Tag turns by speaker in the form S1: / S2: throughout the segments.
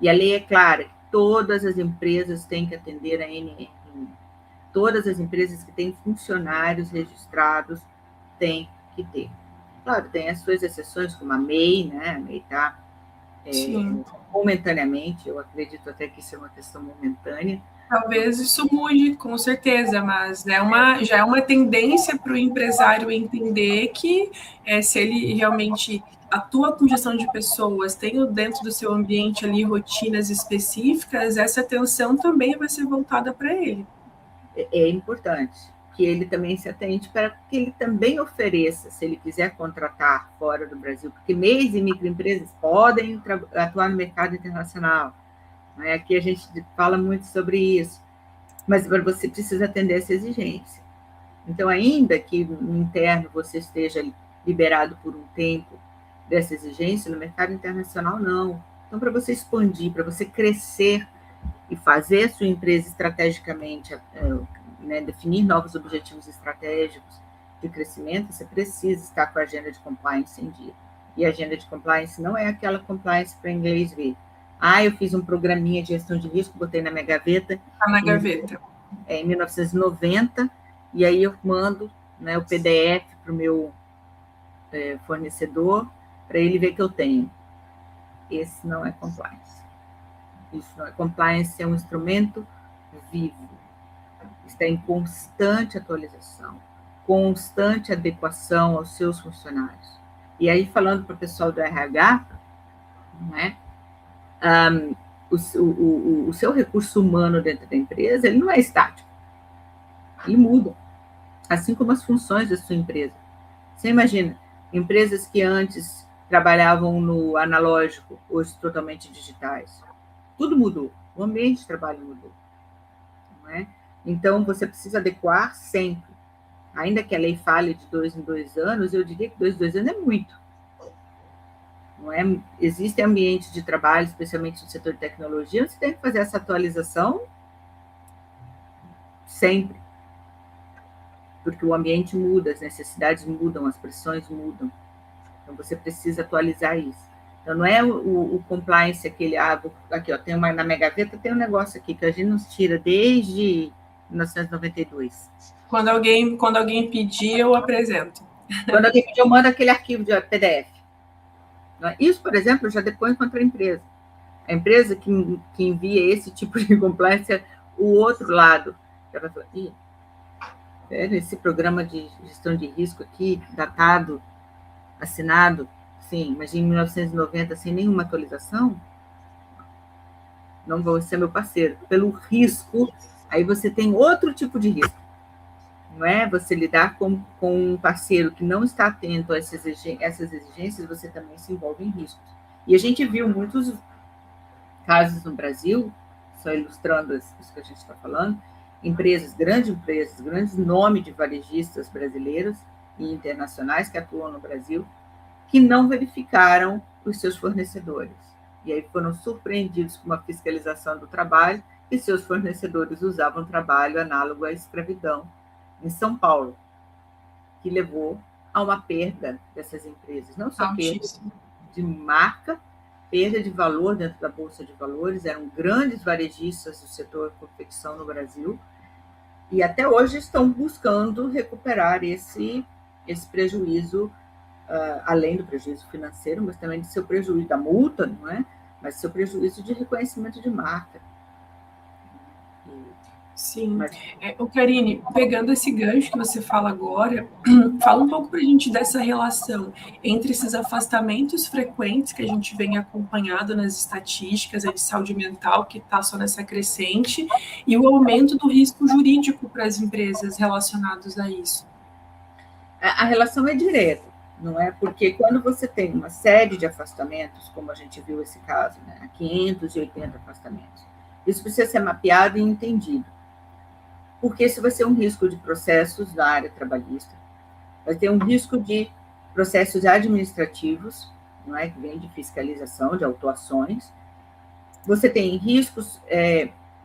S1: E a lei é clara, que todas as empresas têm que atender a NR1. Todas as empresas que têm funcionários registrados têm que ter. Claro, tem as suas exceções, como a MEI, né? A MEI está momentaneamente, eu acredito até que isso é uma questão momentânea.
S2: Talvez isso mude, com certeza, mas já é uma tendência para o empresário entender que se ele realmente atua com gestão de pessoas, tem dentro do seu ambiente ali rotinas específicas, essa atenção também vai ser voltada para ele.
S1: É importante que ele também se atente para que ele também ofereça, se ele quiser contratar fora do Brasil, porque MEIs e microempresas podem atuar no mercado internacional. Né? Aqui a gente fala muito sobre isso, mas você precisa atender essa exigência. Então, ainda que no interno você esteja liberado por um tempo dessa exigência, no mercado internacional não. Então, para você expandir, para você crescer e fazer a sua empresa estrategicamente, né, definir novos objetivos estratégicos de crescimento, você precisa estar com a agenda de compliance em dia. E a agenda de compliance não é aquela compliance para inglês ver. Eu fiz um programinha de gestão de risco, botei na minha gaveta.
S2: Está na gaveta.
S1: Em 1990, e aí eu mando, né, o PDF para o meu fornecedor, para ele ver que eu tenho. Esse não é compliance. Isso não é compliance, é um instrumento vivo. Está em constante atualização, constante adequação aos seus funcionários. E aí, falando para o pessoal do RH, né, o seu recurso humano dentro da empresa, ele não é estático. Ele muda, assim como as funções da sua empresa. Você imagina, empresas que antes trabalhavam no analógico, hoje totalmente digitais. Tudo mudou, o ambiente de trabalho mudou. Não é? Então, você precisa adequar sempre. Ainda que a lei fale de 2 em 2 anos, eu diria que 2 em 2 anos é muito. Não é? Existem ambientes de trabalho, especialmente no setor de tecnologia, você tem que fazer essa atualização sempre. Porque o ambiente muda, as necessidades mudam, as pressões mudam. Então, você precisa atualizar isso. Então, não é o compliance aquele, aqui, ó, tem uma, na minha gaveta tem um negócio aqui que a gente nos tira desde 1992.
S2: Quando alguém pedir, eu apresento.
S1: Quando alguém pedir, eu mando aquele arquivo de PDF. Isso, por exemplo, já depois contra a empresa. A empresa que envia esse tipo de compliance é o outro lado. Ela fala, esse programa de gestão de risco aqui, datado, assinado, sim, mas em 1990, sem nenhuma atualização, não vou ser meu parceiro. Pelo risco, aí você tem outro tipo de risco. Não é? Você lidar com um parceiro que não está atento a essas exigências, você também se envolve em riscos. E a gente viu muitos casos no Brasil, só ilustrando isso que a gente está falando, empresas, grandes nomes de varejistas brasileiros e internacionais que atuam no Brasil, que não verificaram os seus fornecedores. E aí foram surpreendidos com uma fiscalização do trabalho e seus fornecedores usavam trabalho análogo à escravidão em São Paulo, que levou a uma perda dessas empresas. Não só perda de marca, perda de valor dentro da Bolsa de Valores, eram grandes varejistas do setor confecção no Brasil, e até hoje estão buscando recuperar esse prejuízo, além do prejuízo financeiro, mas também do seu prejuízo da multa, não é? Mas do seu prejuízo de reconhecimento de marca.
S2: Sim. Karine, pegando esse gancho que você fala agora, fala um pouco para a gente dessa relação entre esses afastamentos frequentes que a gente vem acompanhado nas estatísticas de saúde mental, que está só nessa crescente, e o aumento do risco jurídico para as empresas relacionados a isso.
S1: A relação é direta, não é? Porque quando você tem uma série de afastamentos, como a gente viu esse caso, né? 580 afastamentos, isso precisa ser mapeado e entendido. Porque isso vai ser um risco de processos da área trabalhista, vai ter um risco de processos administrativos, não é? Que vem de fiscalização, de autuações. Você tem riscos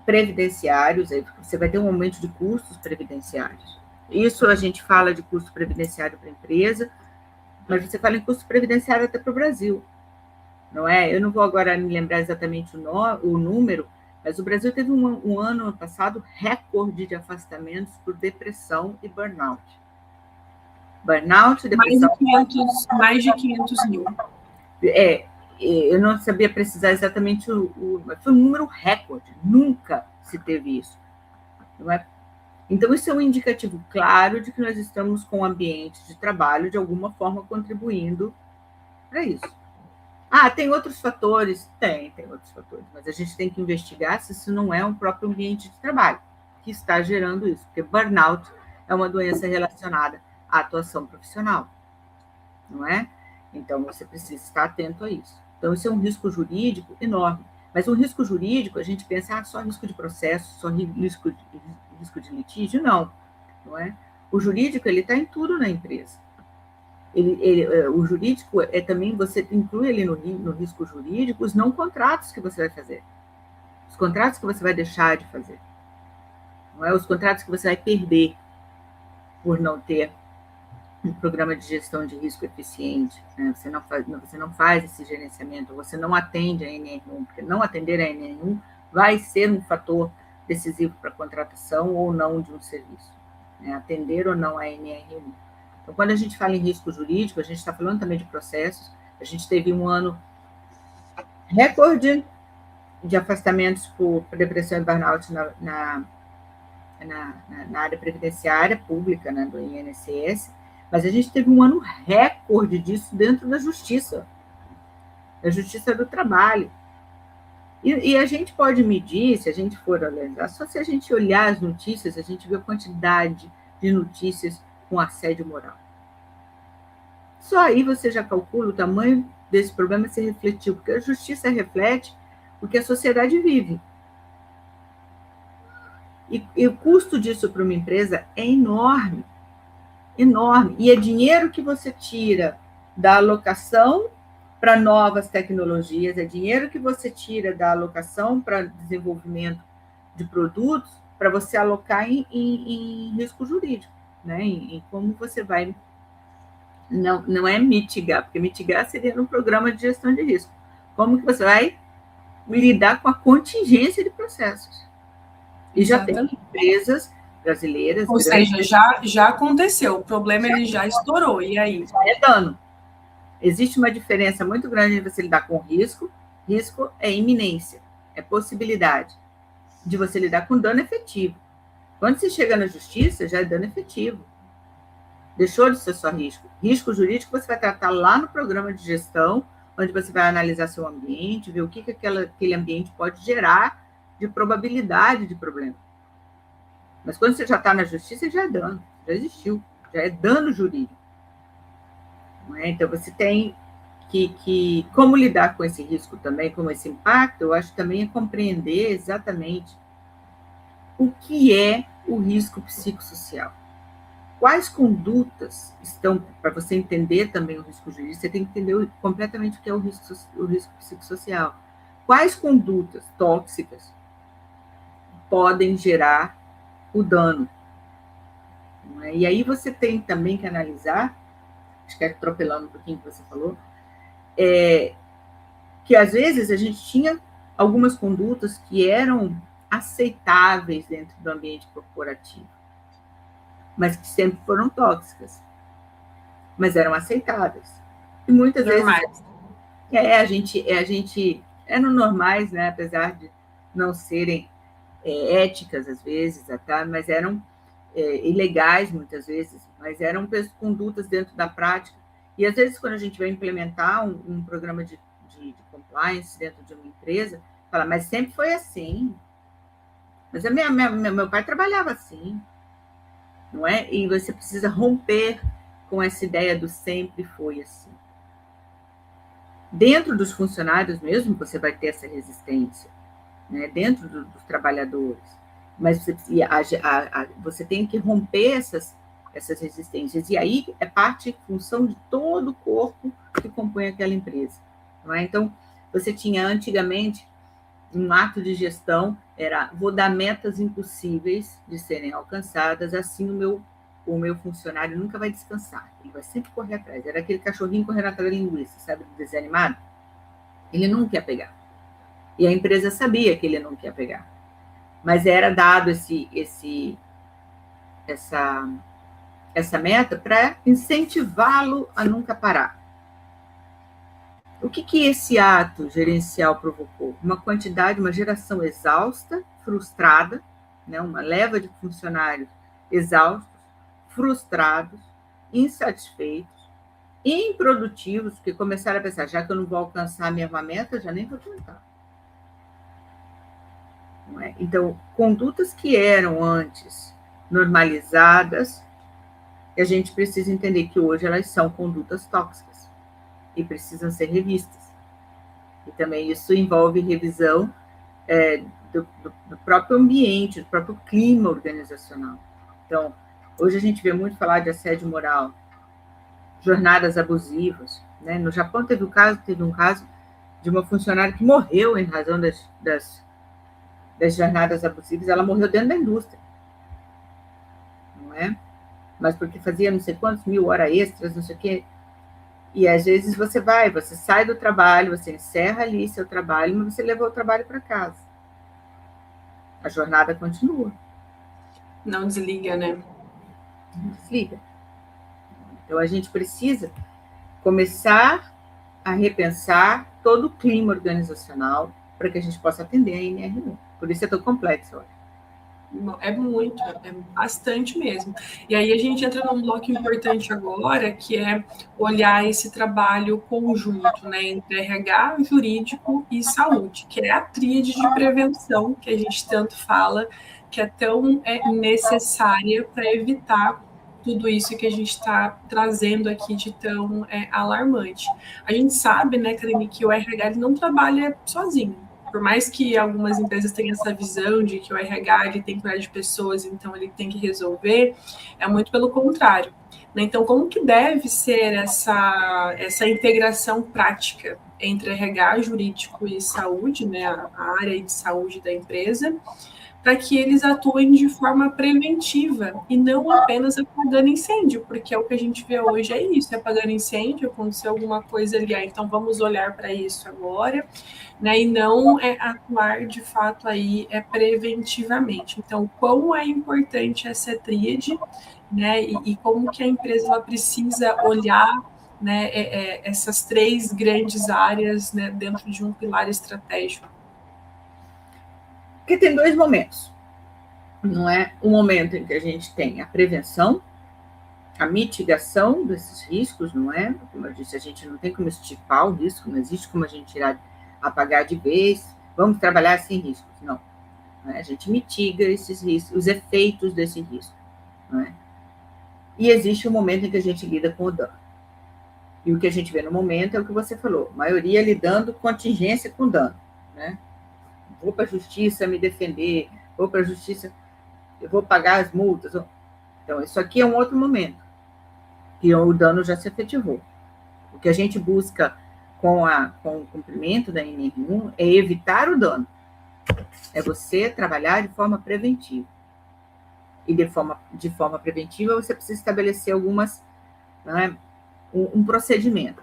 S1: previdenciários, aí você vai ter um aumento de custos previdenciários. Isso a gente fala de custo previdenciário para a empresa, mas você fala em custo previdenciário até para o Brasil. não é? Eu não vou agora me lembrar exatamente o número, mas o Brasil teve um ano passado recorde de afastamentos por depressão e burnout. Burnout, depressão...
S2: Mais de 500 mil.
S1: Eu não sabia precisar exatamente foi um número recorde, nunca se teve isso. Não é? Então, isso é um indicativo claro de que nós estamos com o ambiente de trabalho, de alguma forma, contribuindo para isso. Tem outros fatores? Tem outros fatores, mas a gente tem que investigar se isso não é um próprio ambiente de trabalho que está gerando isso, porque burnout é uma doença relacionada à atuação profissional, não é? Então, você precisa estar atento a isso. Então, isso é um risco jurídico enorme. Mas o risco jurídico, a gente pensa, só risco de processo, só risco de litígio, não é? O jurídico, ele está em tudo na empresa. O jurídico também, você inclui ali no risco jurídico os não contratos que você vai fazer, os contratos que você vai deixar de fazer, não é? Os contratos que você vai perder por não ter um programa de gestão de risco eficiente, né? Você não faz esse gerenciamento, você não atende a NR1, porque não atender a NR1 vai ser um fator decisivo para a contratação ou não de um serviço, né? Atender ou não a NR1. Então, quando a gente fala em risco jurídico, a gente está falando também de processos. A gente teve um ano recorde de afastamentos por depressão e burnout na área previdenciária pública, né, do INSS, mas a gente teve um ano recorde disso dentro da Justiça do Trabalho. E a gente pode medir, se a gente for analisar, só se a gente olhar as notícias, a gente vê a quantidade de notícias com assédio moral. Só aí você já calcula o tamanho desse problema se refletiu, porque a justiça reflete o que a sociedade vive. E o custo disso para uma empresa é enorme, enorme. E é dinheiro que você tira da alocação para novas tecnologias, é dinheiro que você tira da alocação para desenvolvimento de produtos, para você alocar em risco jurídico, né? Em como você vai... Não é mitigar, porque mitigar seria no programa de gestão de risco. Como que você vai lidar com a contingência de processos? E já tem empresas brasileiras...
S2: Ou seja, já aconteceu, o problema ele já estourou, e aí?
S1: Já é dano. Existe uma diferença muito grande de você lidar com risco. Risco é iminência, é possibilidade de você lidar com dano efetivo. Quando você chega na justiça, já é dano efetivo. Deixou de ser só risco. Risco jurídico você vai tratar lá no programa de gestão, onde você vai analisar seu ambiente, ver o que aquele ambiente pode gerar de probabilidade de problema. Mas quando você já está na justiça, já é dano, já existiu, já é dano jurídico. Não é? Então, você tem que como lidar com esse risco também, com esse impacto, eu acho também é compreender exatamente o que é o risco psicossocial. Quais condutas estão, para você entender também o risco jurídico, você tem que entender completamente o que é o risco psicossocial. Quais condutas tóxicas podem gerar o dano? E aí você tem também que analisar, acho que é atropelando um pouquinho o que você falou, que às vezes a gente tinha algumas condutas que eram aceitáveis dentro do ambiente corporativo, mas que sempre foram tóxicas, mas eram aceitáveis. E muitas normais. Vezes a gente eram normais, né, apesar de não serem éticas às vezes, até, mas eram ilegais muitas vezes, mas eram condutas dentro da prática. E às vezes quando a gente vai implementar um programa de compliance dentro de uma empresa, fala, mas sempre foi assim. Mas meu pai trabalhava assim. Não é? E você precisa romper com essa ideia do sempre foi assim. Dentro dos funcionários mesmo, você vai ter essa resistência, né? Dentro dos trabalhadores. Mas você tem que romper essas resistências. E aí é parte, função de todo o corpo que compõe aquela empresa. Não é? Então, você tinha antigamente um ato de gestão, vou dar metas impossíveis de serem alcançadas, assim o meu funcionário nunca vai descansar, ele vai sempre correr atrás. Era aquele cachorrinho correndo atrás da linguiça, sabe, do desenho animado? Ele não quer pegar. E a empresa sabia que ele não quer pegar. Mas era dado essa meta para incentivá-lo a nunca parar. O que esse ato gerencial provocou? Uma geração exausta, frustrada, né? Uma leva de funcionários exaustos, frustrados, insatisfeitos, improdutivos, que começaram a pensar, já que eu não vou alcançar a mesma meta, já nem vou tentar. Não é? Então, condutas que eram antes normalizadas, a gente precisa entender que hoje elas são condutas tóxicas e precisam ser revistas. E também isso envolve revisão do próprio ambiente, do próprio clima organizacional. Então, hoje a gente vê muito falar de assédio moral, jornadas abusivas. Né? No Japão teve um caso de uma funcionária que morreu em razão das jornadas abusivas. Ela morreu dentro da indústria. Não é? Mas porque fazia não sei quantos 1000 horas extras, não sei o quê. E às vezes você sai do trabalho, você encerra ali seu trabalho, mas você levou o trabalho para casa. A jornada continua.
S2: Não desliga, né?
S1: Não desliga. Então a gente precisa começar a repensar todo o clima organizacional para que a gente possa atender a NR1. Por isso é tão complexo, olha.
S2: É muito, é bastante mesmo. E aí a gente entra num bloco importante agora, que é olhar esse trabalho conjunto, né, entre RH, jurídico e saúde, que é a tríade de prevenção que a gente tanto fala, que é tão necessária para evitar tudo isso que a gente está trazendo aqui de tão alarmante. A gente sabe, né, Karine, que o RH ele não trabalha sozinho. Por mais que algumas empresas tenham essa visão de que o RH ele tem que cuidar de pessoas, então ele tem que resolver, é muito pelo contrário. Então, como que deve ser essa integração prática entre RH, jurídico e saúde, né, a área de saúde da empresa, para que eles atuem de forma preventiva e não apenas apagando incêndio, porque é o que a gente vê hoje, é isso, apagando incêndio, aconteceu alguma coisa ali, então vamos olhar para isso agora, né, e não atuar de fato aí preventivamente. Então, quão é importante essa tríade, né, e como que a empresa ela precisa olhar, né, essas três grandes áreas, né, dentro de um pilar estratégico.
S1: Porque tem dois momentos, não é? Um momento em que a gente tem a prevenção, a mitigação desses riscos, não é? Como eu disse, a gente não tem como estipar o risco, não existe como a gente apagar de vez, vamos trabalhar sem riscos, não. A gente mitiga esses riscos, os efeitos desse risco, não é? E existe um momento em que a gente lida com o dano. E o que a gente vê no momento é o que você falou, a maioria lidando contingência com dano, né? Vou para a justiça me defender, vou para a justiça, eu vou pagar as multas. Então, isso aqui é um outro momento, que o dano já se efetivou. O que a gente busca com o cumprimento da NR1 é evitar o dano. É você trabalhar de forma preventiva. E de forma preventiva, você precisa estabelecer um procedimento.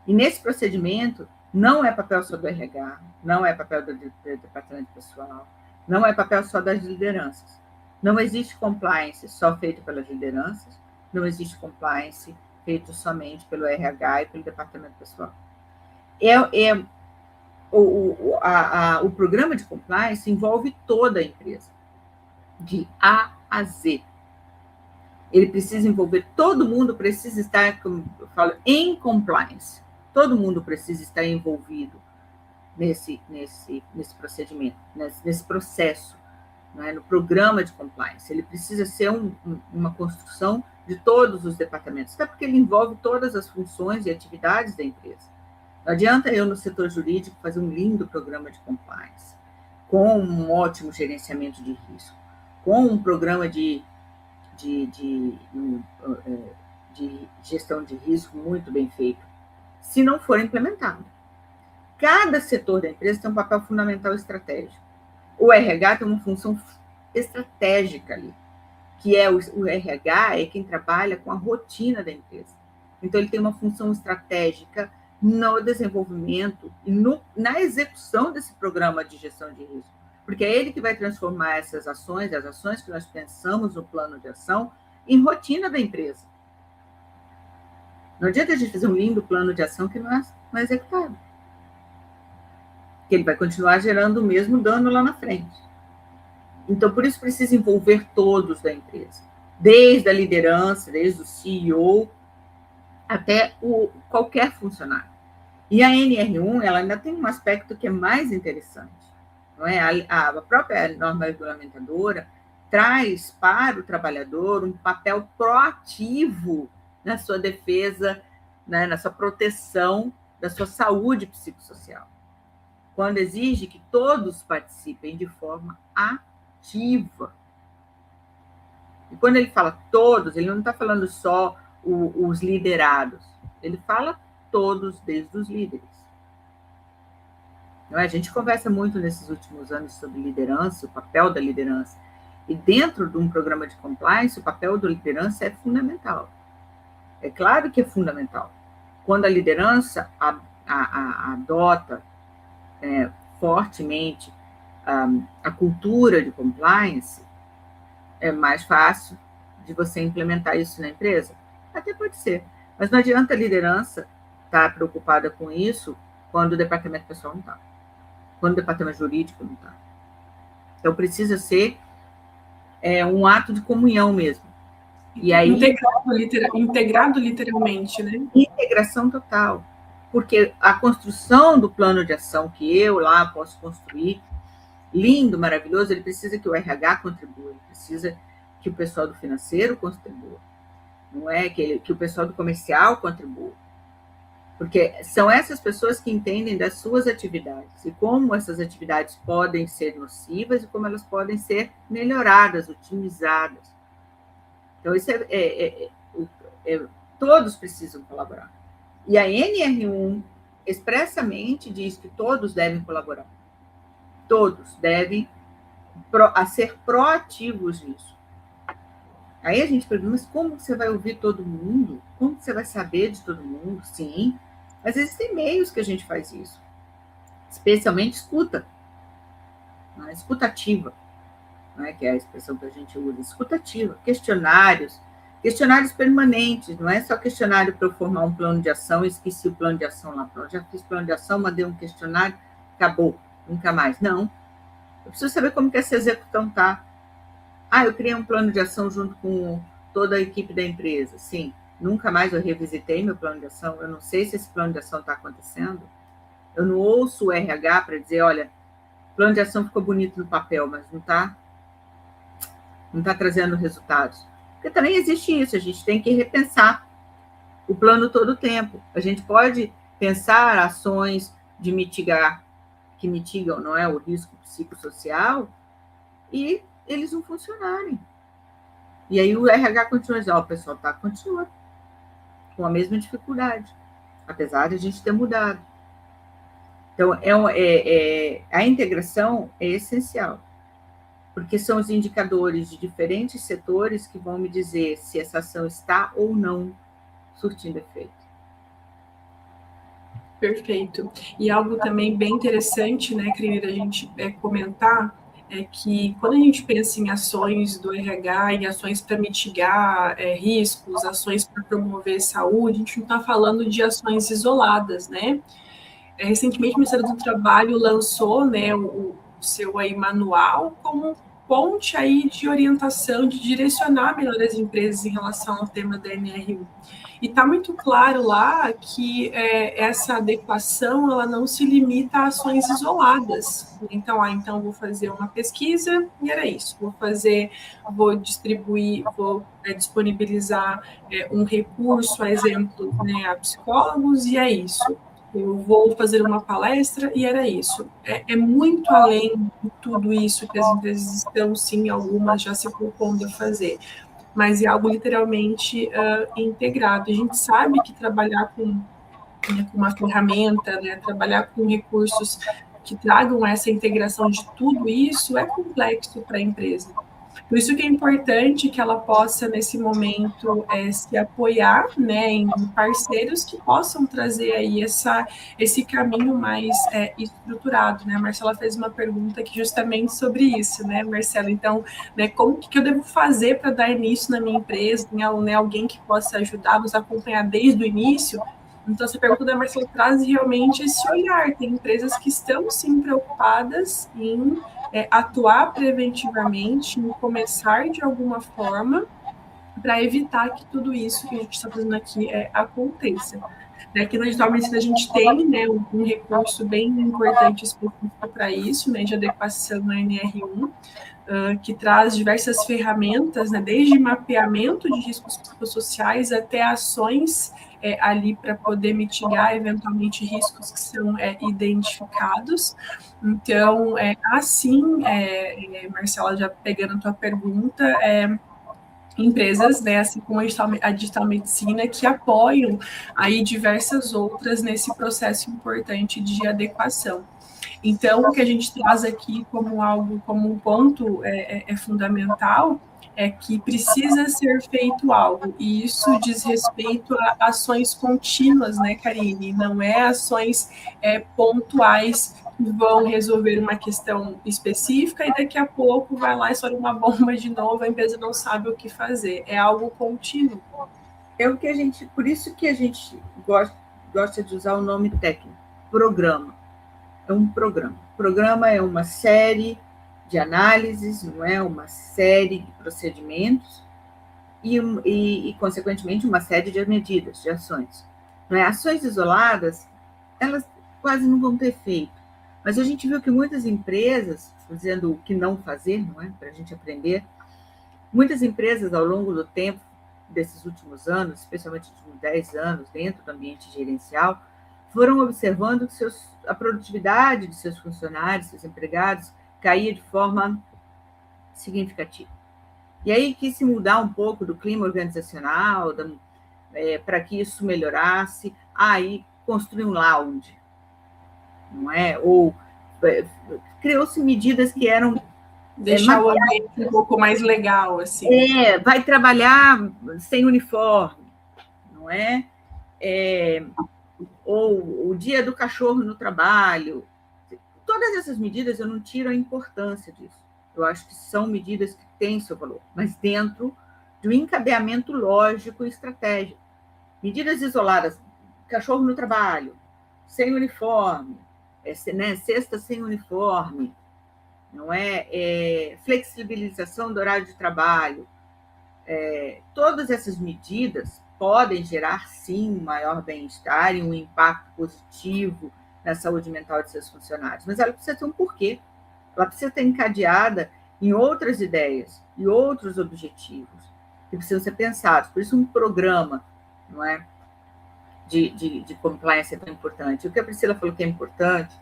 S1: E nesse procedimento, não é papel só do RH, não é papel do departamento pessoal, não é papel só das lideranças. Não existe compliance só feito pelas lideranças, não existe compliance feito somente pelo RH e pelo departamento pessoal. O programa de compliance envolve toda a empresa, de A a Z. Ele precisa envolver, todo mundo precisa estar, como eu falo, em compliance. Todo mundo precisa estar envolvido nesse procedimento, nesse processo, né, no programa de compliance. Ele precisa ser uma construção de todos os departamentos, até porque ele envolve todas as funções e atividades da empresa. Não adianta eu, no setor jurídico, fazer um lindo programa de compliance, com um ótimo gerenciamento de risco, com um programa de gestão de risco muito bem feito, se não for implementado. Cada setor da empresa tem um papel fundamental estratégico. O RH tem uma função estratégica ali, que é o RH é quem trabalha com a rotina da empresa. Então, ele tem uma função estratégica no desenvolvimento e na execução desse programa de gestão de risco, porque é ele que vai transformar essas ações, as ações que nós pensamos no plano de ação, em rotina da empresa. Não adianta a gente fazer um lindo plano de ação que não é executado, que ele vai continuar gerando o mesmo dano lá na frente. Então, por isso precisa envolver todos da empresa, desde a liderança, desde o CEO, até qualquer funcionário. E a NR1, ela ainda tem um aspecto que é mais interessante, não é? A própria norma regulamentadora traz para o trabalhador um papel proativo na sua defesa, né, na sua proteção da sua saúde psicossocial, quando exige que todos participem de forma ativa. E quando ele fala todos, ele não está falando só os liderados, ele fala todos, desde os líderes. Não é? A gente conversa muito nesses últimos anos sobre liderança, o papel da liderança. E dentro de um programa de compliance, o papel da liderança é fundamental. É claro que é fundamental. Quando a liderança adota fortemente a cultura de compliance, é mais fácil de você implementar isso na empresa. Até pode ser. Mas não adianta a liderança estar preocupada com isso quando o departamento pessoal não está. Quando o departamento jurídico não está. Então, precisa ser um ato de comunhão mesmo.
S2: E aí, integrado literalmente, né?
S1: Integração total. Porque a construção do plano de ação que eu lá posso construir, lindo, maravilhoso, ele precisa que o RH contribua, ele precisa que o pessoal do financeiro contribua, não é que o pessoal do comercial contribua. Porque são essas pessoas que entendem das suas atividades e como essas atividades podem ser nocivas e como elas podem ser melhoradas, otimizadas. Então, isso todos precisam colaborar. E a NR1 expressamente diz que todos devem colaborar. Todos devem ser proativos nisso. Aí a gente pergunta, mas como você vai ouvir todo mundo? Como você vai saber de todo mundo? Sim, mas existem meios que a gente faz isso. Especialmente escuta. Escutativa, não é? Que é a expressão que a gente usa. Escutativa. Questionários permanentes. Não é só questionário para eu formar um plano de ação e esqueci o plano de ação lá. Pronto, já fiz plano de ação, mandei um questionário, acabou. Nunca mais. Não. Eu preciso saber como que essa execução está. Eu criei um plano de ação junto com toda a equipe da empresa. Sim, nunca mais eu revisitei meu plano de ação. Eu não sei se esse plano de ação está acontecendo. Eu não ouço o RH para dizer, olha, o plano de ação ficou bonito no papel, mas não está trazendo resultados. Porque também existe isso, a gente tem que repensar o plano todo o tempo. A gente pode pensar ações de que mitigam, não é, o risco psicossocial, e eles não funcionarem. E aí o RH continua dizendo, o pessoal continua com a mesma dificuldade, apesar de a gente ter mudado. Então, a integração é essencial, porque são os indicadores de diferentes setores que vão me dizer se essa ação está ou não surtindo efeito.
S2: Perfeito. E algo também bem interessante, né, querida, a gente comentar, é que quando a gente pensa em ações do RH, em ações para mitigar riscos, ações para promover saúde, a gente não está falando de ações isoladas, né? Recentemente, o Ministério do Trabalho lançou, né, o seu aí manual como ponte aí de orientação, de direcionar melhor as empresas em relação ao tema da NR1. E está muito claro lá que essa adequação ela não se limita a ações isoladas. Então, então vou fazer uma pesquisa e era isso. Vou distribuir, vou disponibilizar um recurso, a exemplo, né, a psicólogos, e é isso. Eu vou fazer uma palestra e era isso. É muito além de tudo isso que as empresas estão, sim, algumas já se propondo a fazer, mas é algo literalmente integrado. A gente sabe que trabalhar com uma ferramenta, né, trabalhar com recursos que tragam essa integração de tudo isso é complexo para a empresa. Por isso que é importante que ela possa, nesse momento, se apoiar, né, em parceiros que possam trazer aí esse caminho mais estruturado, né? A Marcela fez uma pergunta aqui justamente sobre isso, né, Marcela? Então, né, como que eu devo fazer para dar início na minha empresa? Tem alguém que possa ajudar, nos acompanhar desde o início? Então, essa pergunta da Marcela traz realmente esse olhar. Tem empresas que estão, sim, preocupadas em atuar preventivamente, em começar de alguma forma, para evitar que tudo isso que a gente está fazendo aqui aconteça. Aqui na Digital Medicina a gente tem, né, um recurso bem importante específico para isso, né, de adequação na NR1, que traz diversas ferramentas, né, desde mapeamento de riscos psicossociais até ações ali para poder mitigar eventualmente riscos que são identificados. Então, assim, Marcela, já pegando a tua pergunta, empresas, né, assim como a Digital Medicina, que apoiam aí diversas outras nesse processo importante de adequação. Então, o que a gente traz aqui como algo, como um ponto fundamental, é que precisa ser feito algo, e isso diz respeito a ações contínuas, né, Karine? Não é ações pontuais que vão resolver uma questão específica e daqui a pouco vai lá e estoura uma bomba de novo, a empresa não sabe o que fazer. É algo contínuo.
S1: É o que a gente, por isso que a gente gosta de usar o nome técnico, programa. É um programa. Programa é uma série de análises, não é uma série de procedimentos e, consequentemente, uma série de medidas, de ações. Não é? Ações isoladas, elas quase não vão ter efeito. Mas a gente viu que muitas empresas, dizendo o que não fazer, não é? Para a gente aprender, muitas empresas, ao longo do tempo, desses últimos anos, especialmente nos últimos 10 anos, dentro do ambiente gerencial, foram observando que a produtividade de seus funcionários, seus empregados, caía de forma significativa. E aí quis se mudar um pouco do clima organizacional, para que isso melhorasse, aí construir um lounge, não é? Ou criou-se medidas que eram
S2: deixar o ambiente um pouco mais legal, assim.
S1: Vai trabalhar sem uniforme, não é? Ou o dia do cachorro no trabalho. Todas essas medidas eu não tiro a importância disso. Eu acho que são medidas que têm seu valor, mas dentro de um encadeamento lógico e estratégico. Medidas isoladas, cachorro no trabalho, sem uniforme, cesta sem uniforme, não é? Flexibilização do horário de trabalho. Todas essas medidas podem gerar, sim, um maior bem-estar e um impacto positivo na saúde mental de seus funcionários, mas ela precisa ter um porquê, ela precisa estar encadeada em outras ideias e outros objetivos que precisam ser pensados. Por isso, um programa, não é, de compliance é tão importante. O que a Priscila falou que é importante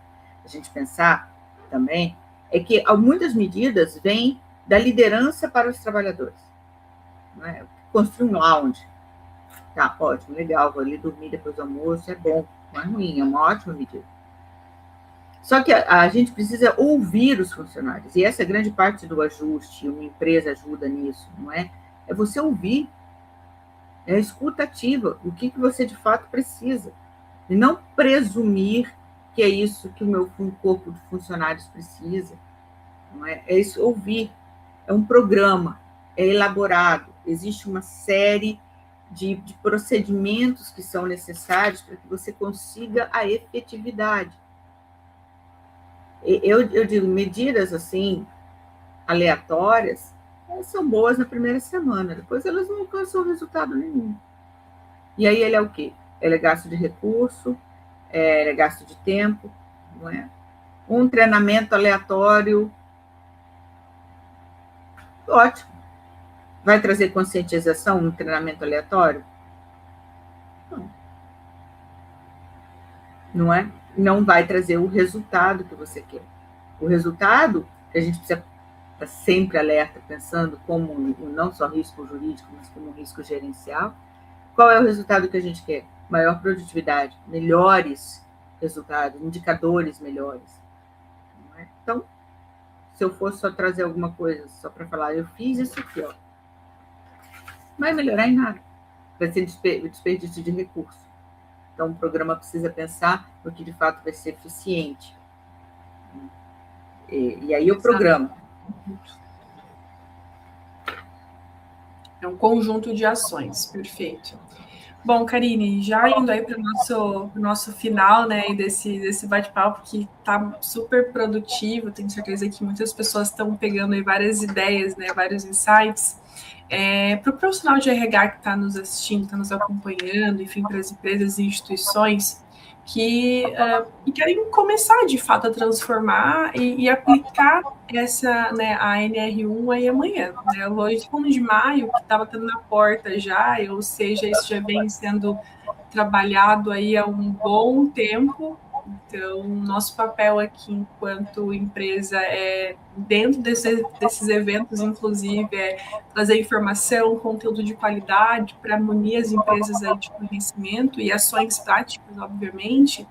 S1: a gente pensar também é que muitas medidas vêm da liderança para os trabalhadores. Não é? Construir um lounge, tá, ótimo, legal, vou ali dormir depois do almoço, é bom, não é ruim, é uma ótima medida. Só que a gente precisa ouvir os funcionários, e essa é grande parte do ajuste, uma empresa ajuda nisso, não é? É você ouvir, é a escuta ativa, o que você de fato precisa, e não presumir que é isso que o meu corpo de funcionários precisa, não é? É isso, ouvir, é um programa, é elaborado, existe uma série de procedimentos que são necessários para que você consiga a efetividade. Eu digo, medidas assim, aleatórias, são boas na primeira semana, depois elas não alcançam resultado nenhum. E aí ele é o quê? Ele é gasto de recurso, ele é gasto de tempo, não é? Um treinamento aleatório, ótimo. Vai trazer conscientização no treinamento aleatório? Não. Não é? Não vai trazer o resultado que você quer. O resultado, que a gente precisa estar sempre alerta, pensando como não só risco jurídico, mas como risco gerencial. Qual é o resultado que a gente quer? Maior produtividade, melhores resultados, indicadores melhores. Não é? Então, se eu for só trazer alguma coisa, só para falar, eu fiz isso aqui, ó, não vai melhorar em nada. Vai ser desperdício de recurso. Então, o programa precisa pensar no que de fato vai ser eficiente. E aí o programa.
S2: É um conjunto de ações, perfeito. Bom, Karine, já indo aí para o nosso final, né, desse bate-papo que está super produtivo, tenho certeza que muitas pessoas estão pegando aí várias ideias, né, vários insights. Para o profissional de RH que está nos assistindo, está nos acompanhando, enfim, para as empresas e instituições que querem começar, de fato, a transformar e aplicar essa, né, a NR1 aí amanhã. Né? Hoje, 1 de maio, que estava tendo na porta já, ou seja, isso já vem sendo trabalhado aí há um bom tempo. Então, nosso papel aqui, enquanto empresa, dentro desses eventos, inclusive, trazer informação, conteúdo de qualidade para munir as empresas aí de conhecimento e ações práticas, obviamente.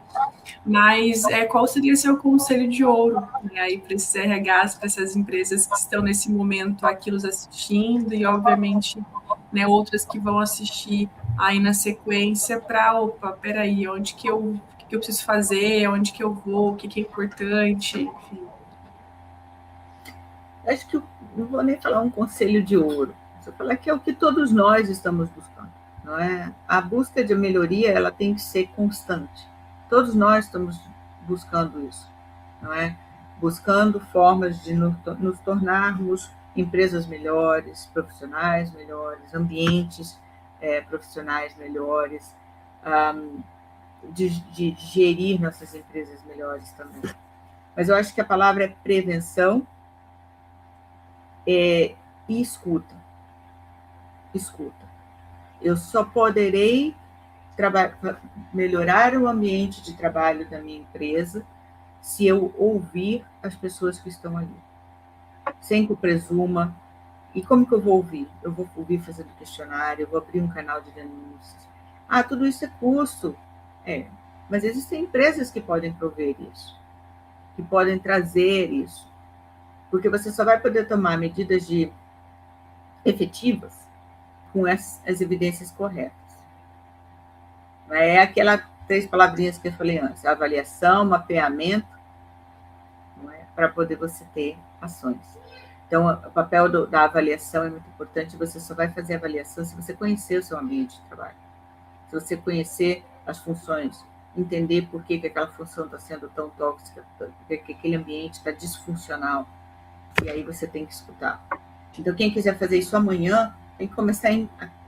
S2: Mas qual seria seu conselho de ouro, né, aí para esses RHs, para essas empresas que estão nesse momento aqui nos assistindo e, obviamente, né, outras que vão assistir aí na sequência para, peraí, onde que eu preciso fazer, onde que eu vou, o que é importante, enfim.
S1: Acho que eu não vou nem falar um conselho de ouro, vou falar que é o que todos nós estamos buscando, não é? A busca de melhoria, ela tem que ser constante. Todos nós estamos buscando isso, não é? Buscando formas de nos tornarmos empresas melhores, profissionais melhores, ambientes profissionais melhores, de gerir nossas empresas melhores também. Mas eu acho que a palavra é prevenção e escuta. Escuta. Eu só poderei melhorar o ambiente de trabalho da minha empresa se eu ouvir as pessoas que estão ali. Sem que eu presuma. E como que eu vou ouvir? Eu vou ouvir fazendo questionário, eu vou abrir um canal de denúncias. Tudo isso é custo. Mas existem empresas que podem prover isso, que podem trazer isso, porque você só vai poder tomar medidas efetivas com as evidências corretas. É aquelas 3 palavrinhas que eu falei antes: avaliação, mapeamento, para poder você ter ações. Então, o papel da avaliação é muito importante. Você só vai fazer avaliação se você conhecer o seu ambiente de trabalho, se você conhecer as funções, entender por que aquela função está sendo tão tóxica, porque aquele ambiente está disfuncional, e aí você tem que escutar. Então, quem quiser fazer isso amanhã, tem que começar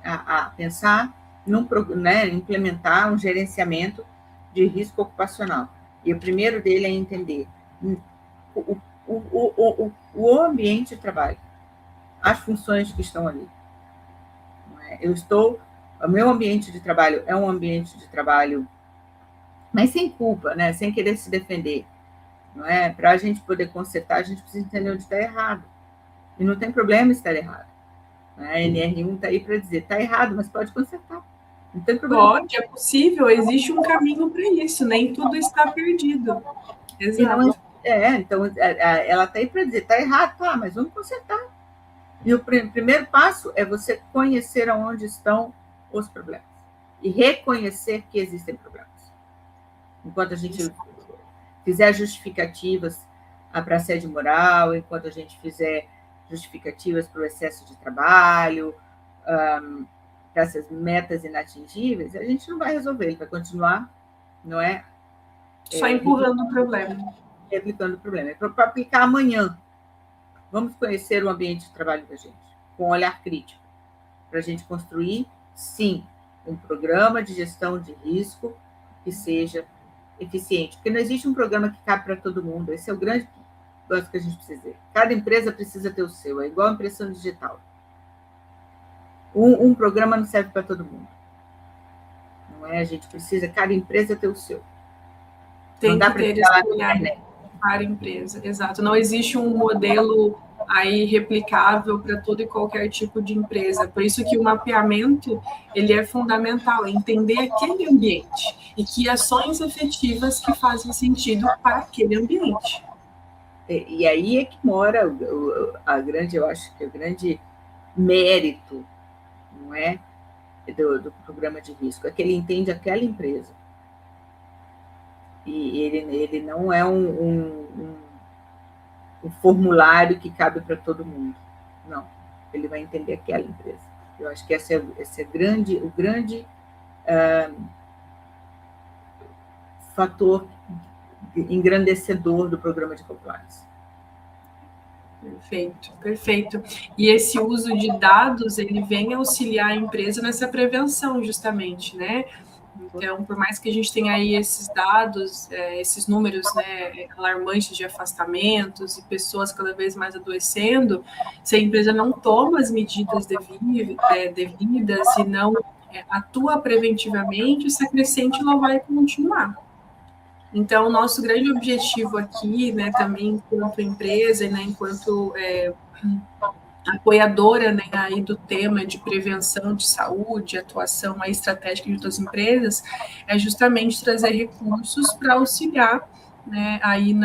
S1: a pensar, implementar um gerenciamento de risco ocupacional. E o primeiro dele é entender o ambiente de trabalho, as funções que estão ali. O meu ambiente de trabalho é um ambiente de trabalho, mas sem culpa, né? Sem querer se defender. Não é? Para a gente poder consertar, a gente precisa entender onde está errado. E não tem problema estar errado. A NR1 está aí para dizer, está errado, mas pode consertar. Não tem problema.
S2: Pode, é possível, existe um caminho para isso, nem tudo está perdido. Exato.
S1: Então, ela está aí para dizer, está errado, tá, mas vamos consertar. E o primeiro passo é você conhecer aonde estão os problemas e reconhecer que existem problemas. Enquanto a gente fizer justificativas para assédio moral, enquanto a gente fizer justificativas para o excesso de trabalho, para essas metas inatingíveis, a gente não vai resolver, ele vai continuar, não é?
S2: Só empurrando o problema.
S1: Replicando o problema. É para aplicar amanhã. Vamos conhecer o ambiente de trabalho da gente, com um olhar crítico, para a gente construir, sim, um programa de gestão de risco que seja eficiente, porque não existe um programa que cabe para todo mundo. Esse é o grande negócio que a gente precisa ver. Cada empresa precisa ter o seu, é igual a impressão digital. Um programa não serve para todo mundo. Não é? A gente precisa, cada empresa ter o seu.
S2: Tem que ter esse olhar para a empresa, exato. Não existe um modelo aí replicável para todo e qualquer tipo de empresa. Por isso que o mapeamento, ele é fundamental, entender aquele ambiente e que ações efetivas que fazem sentido para aquele ambiente.
S1: E aí é que mora eu acho que o grande mérito, não é, do programa de risco, é que ele entende aquela empresa. E ele não é um formulário que cabe para todo mundo. Não, ele vai entender aquela empresa. Eu acho que esse é o grande fator engrandecedor do programa de compliance.
S2: Perfeito, perfeito. E esse uso de dados, ele vem auxiliar a empresa nessa prevenção, justamente, né? Então, por mais que a gente tenha aí esses dados, esses números, né, alarmantes de afastamentos e pessoas cada vez mais adoecendo, se a empresa não toma as medidas devidas e não atua preventivamente, essa crescente ela vai continuar. Então, o nosso grande objetivo aqui, né, também enquanto empresa, né, enquanto apoiadora, né, aí do tema de prevenção de saúde, atuação aí estratégica de outras empresas, é justamente trazer recursos para auxiliar, né, aí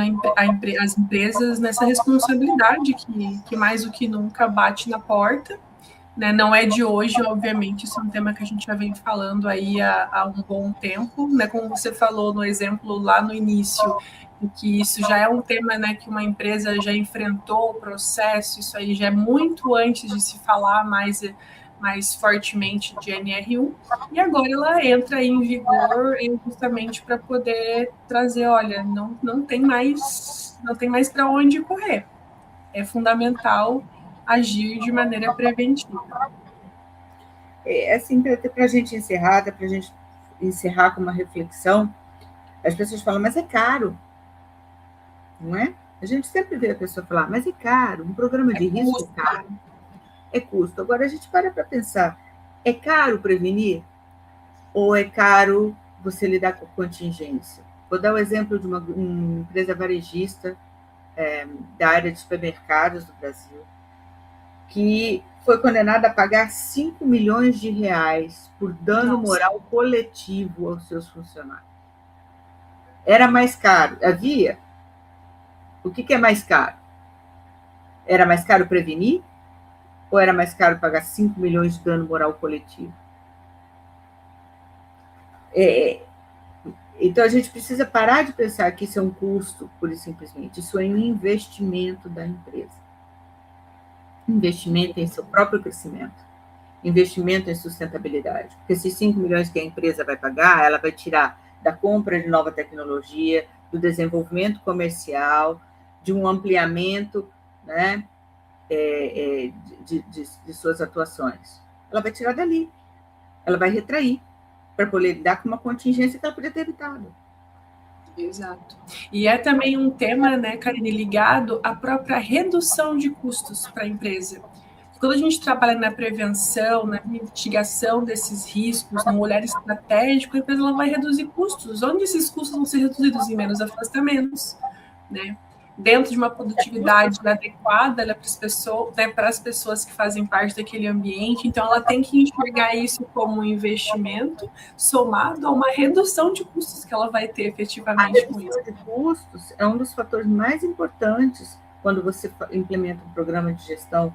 S2: as empresas nessa responsabilidade que mais do que nunca bate na porta, né? Não é de hoje, obviamente, isso é um tema que a gente já vem falando aí há um bom tempo, né? Como você falou no exemplo lá no início, que isso já é um tema, né, que uma empresa já enfrentou o processo, isso aí já é muito antes de se falar mais fortemente de NR1, e agora ela entra em vigor justamente para poder trazer, olha, não tem mais para onde correr. É fundamental agir de maneira preventiva.
S1: Assim, para a gente encerrar com uma reflexão, as pessoas falam, mas é caro, não é? A gente sempre vê a pessoa falar, mas é caro, um programa de risco é caro. É custo. Agora, a gente para pensar, é caro prevenir ou é caro você lidar com contingência? Vou dar o exemplo de uma empresa varejista da área de supermercados do Brasil, que foi condenada a pagar 5 milhões de reais por dano moral coletivo aos seus funcionários. Era mais caro. Havia? O que é mais caro? Era mais caro prevenir? Ou era mais caro pagar 5 milhões de dano moral coletivo? Então, a gente precisa parar de pensar que isso é um custo, pura e simplesmente. Isso é um investimento da empresa. Investimento em seu próprio crescimento. Investimento em sustentabilidade. Porque esses 5 milhões que a empresa vai pagar, ela vai tirar da compra de nova tecnologia, do desenvolvimento comercial, de um ampliamento, né, de suas atuações. Ela vai tirar dali. Ela vai retrair para poder lidar com uma contingência que ela poderia ter evitado.
S2: Exato. E é também um tema, né, Karine, ligado à própria redução de custos para a empresa. Quando a gente trabalha na prevenção, na mitigação desses riscos, no olhar estratégico, a empresa ela vai reduzir custos. Onde esses custos vão ser reduzidos? Em menos afastamentos, né? Dentro de uma produtividade adequada para as pessoas que fazem parte daquele ambiente. Então, ela tem que enxergar isso como um investimento somado a uma redução de custos que ela vai ter efetivamente com isso.
S1: A redução de custos é um dos fatores mais importantes quando você implementa um programa de gestão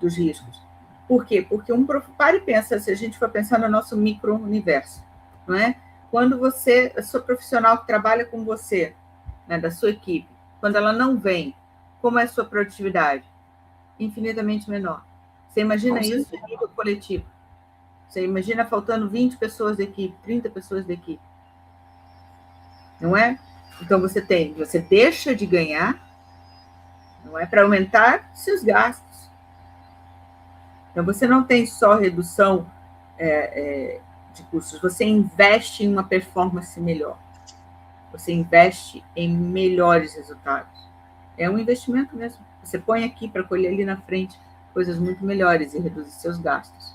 S1: dos riscos. Por quê? Porque para e pensa, se a gente for pensar no nosso micro-universo, não é? Quando a sua profissional que trabalha com você, né, da sua equipe, quando ela não vem, como é a sua produtividade? Infinitamente menor. Você imagina isso em nível coletivo? Você imagina faltando 20 pessoas da equipe, 30 pessoas da equipe. Não é? Então, você deixa de ganhar, não é, para aumentar seus gastos. Então, você não tem só redução de custos, você investe em uma performance melhor. Você investe em melhores resultados. É um investimento mesmo. Você põe aqui para colher ali na frente coisas muito melhores e reduzir seus gastos.